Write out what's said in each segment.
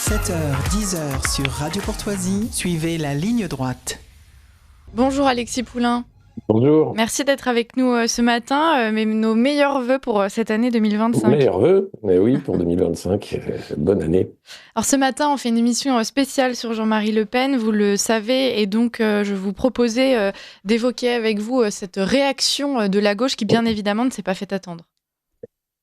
7h, 10h sur Radio Courtoisie, suivez la ligne droite. Bonjour Alexis Poulain. Bonjour. Merci d'être avec nous ce matin. Nos meilleurs vœux pour cette année 2025. Meilleurs vœux, mais oui, pour 2025. Bonne année. Alors ce matin, on fait une émission spéciale sur Jean-Marie Le Pen, vous le savez, et donc je vous proposais d'évoquer avec vous cette réaction de la gauche qui, bien évidemment, ne s'est pas fait attendre.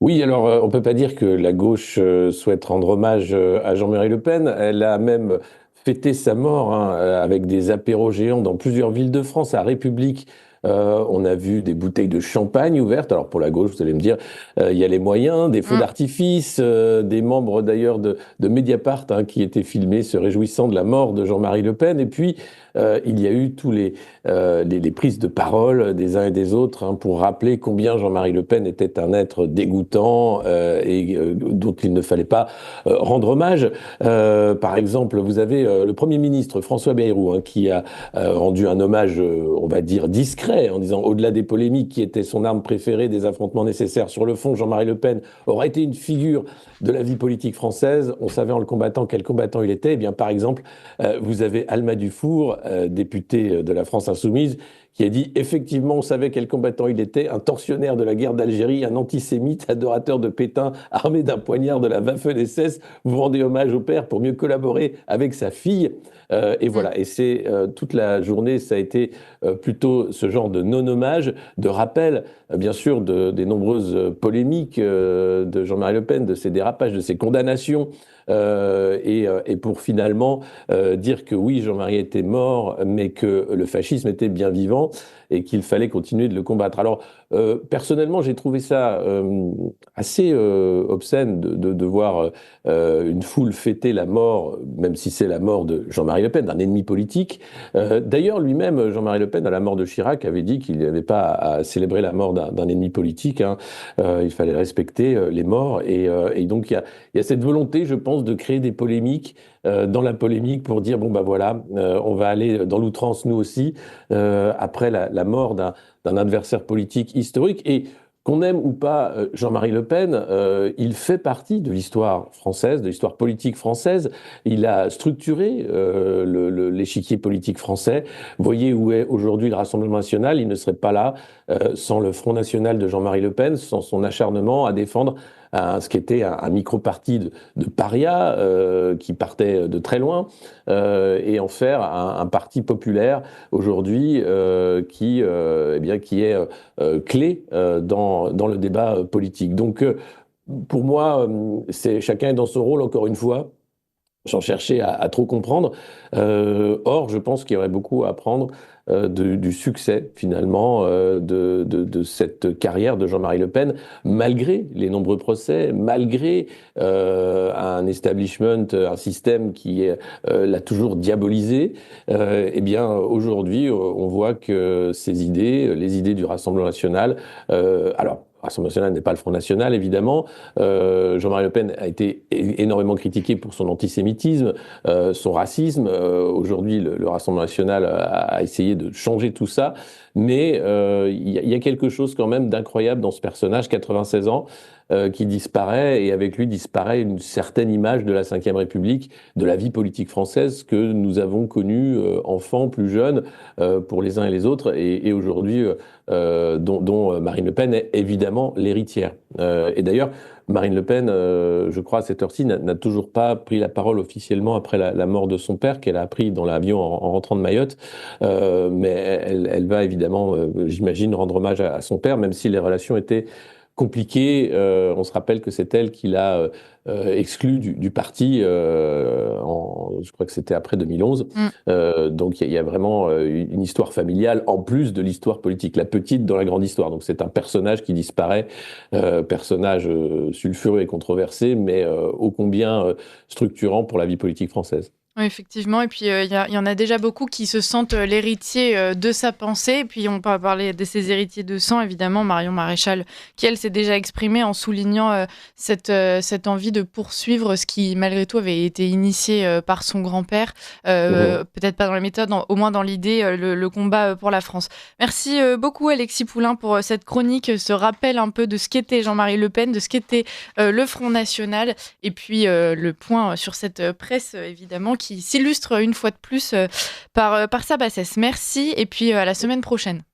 Oui, alors on ne peut pas dire que la gauche souhaite rendre hommage à Jean-Marie Le Pen. Elle a même fêté sa mort avec des apéros géants dans plusieurs villes de France, à République. On a vu des bouteilles de champagne ouvertes. Alors pour la gauche, vous allez me dire, il y a les moyens, des feux d'artifice, des membres d'ailleurs de Mediapart qui étaient filmés se réjouissant de la mort de Jean-Marie Le Pen. Et puis, il y a eu tous les prises de parole des uns et des autres pour rappeler combien Jean-Marie Le Pen était un être dégoûtant et dont il ne fallait pas rendre hommage. Par exemple, vous avez le Premier ministre François Bayrou qui a rendu un hommage, on va dire, discret, en disant au-delà des polémiques qui étaient son arme préférée, des affrontements nécessaires sur le fond, Jean-Marie Le Pen aurait été une figure de la vie politique française. On savait en le combattant quel combattant il était. Eh bien, par exemple, vous avez Alma Dufour, députée de la France Insoumise, qui a dit « Effectivement, on savait quel combattant il était, un tortionnaire de la guerre d'Algérie, un antisémite, adorateur de Pétain, armé d'un poignard de la Waffen-SS. Vous rendez hommage au père pour mieux collaborer avec sa fille. » Et voilà, et c'est toute la journée, ça a été plutôt ce genre de non-hommage, de rappel, bien sûr, des nombreuses polémiques de Jean-Marie Le Pen, de ses dérapages, de ses condamnations, et pour finalement dire que oui, Jean-Marie était mort, mais que le fascisme était bien vivant et qu'il fallait continuer de le combattre. Alors, personnellement, j'ai trouvé ça assez obscène de voir une foule fêter la mort, même si c'est la mort de Jean-Marie Le Pen, d'un ennemi politique. D'ailleurs, lui-même, Jean-Marie Le Pen, à la mort de Chirac, avait dit qu'il n'avait pas à célébrer la mort d'un ennemi politique. Il fallait respecter les morts. Et donc, il y a cette volonté, je pense, de créer des polémiques dans la polémique pour dire, bon, bah voilà, on va aller dans l'outrance, nous aussi, après la mort d'un adversaire politique historique. Et qu'on aime ou pas Jean-Marie Le Pen, il fait partie de l'histoire française, de l'histoire politique française. Il a structuré l'échiquier politique français. Voyez où est aujourd'hui le Rassemblement national. Il ne serait pas là sans le Front national de Jean-Marie Le Pen, sans son acharnement à défendre ce qui était un micro-parti de parias qui partait de très loin et en faire un parti populaire aujourd'hui qui est clé dans le débat politique. Donc pour moi, chacun est dans son rôle, encore une fois, sans chercher à trop comprendre. Or, je pense qu'il y aurait beaucoup à apprendre du succès, finalement, de cette carrière de Jean-Marie Le Pen, malgré les nombreux procès, malgré un establishment, un système qui l'a toujours diabolisé. Eh bien, aujourd'hui, on voit que ces idées, les idées du Rassemblement national, alors, le Rassemblement national n'est pas le Front national, évidemment. Jean-Marie Le Pen a été énormément critiqué pour son antisémitisme, son racisme. Aujourd'hui, le Rassemblement national a essayé de changer tout ça. Mais il y a quelque chose quand même d'incroyable dans ce personnage, 96 ans, qui disparaît, et avec lui disparaît une certaine image de la Ve République, de la vie politique française que nous avons connue enfants, plus jeunes, pour les uns et les autres, et aujourd'hui, dont Marine Le Pen est évidemment l'héritière. Et d'ailleurs, Marine Le Pen, je crois à cette heure-ci, n'a toujours pas pris la parole officiellement après la mort de son père, qu'elle a appris dans l'avion en rentrant de Mayotte. Mais elle va évidemment, j'imagine, rendre hommage à son père, même si les relations étaient compliquées. On se rappelle que c'est elle qui l'a exclu du parti, je crois que c'était après 2011. Donc il y a vraiment une histoire familiale en plus de l'histoire politique, la petite dans la grande histoire. Donc c'est un personnage qui disparaît, personnage sulfureux et controversé, mais ô combien structurant pour la vie politique française. Oui, effectivement. Et puis, il y en a déjà beaucoup qui se sentent l'héritier de sa pensée. Et puis, on peut parler de ses héritiers de sang, évidemment. Marion Maréchal, qui, elle, s'est déjà exprimée en soulignant cette envie de poursuivre ce qui, malgré tout, avait été initié par son grand-père. Peut-être pas dans les méthodes, au moins dans l'idée, le combat pour la France. Merci beaucoup, Alexis Poulain, pour cette chronique, ce rappel un peu de ce qu'était Jean-Marie Le Pen, de ce qu'était le Front National. Et puis, le point sur cette presse, évidemment, qui s'illustre une fois de plus par sa bassesse. Merci et puis à la semaine prochaine.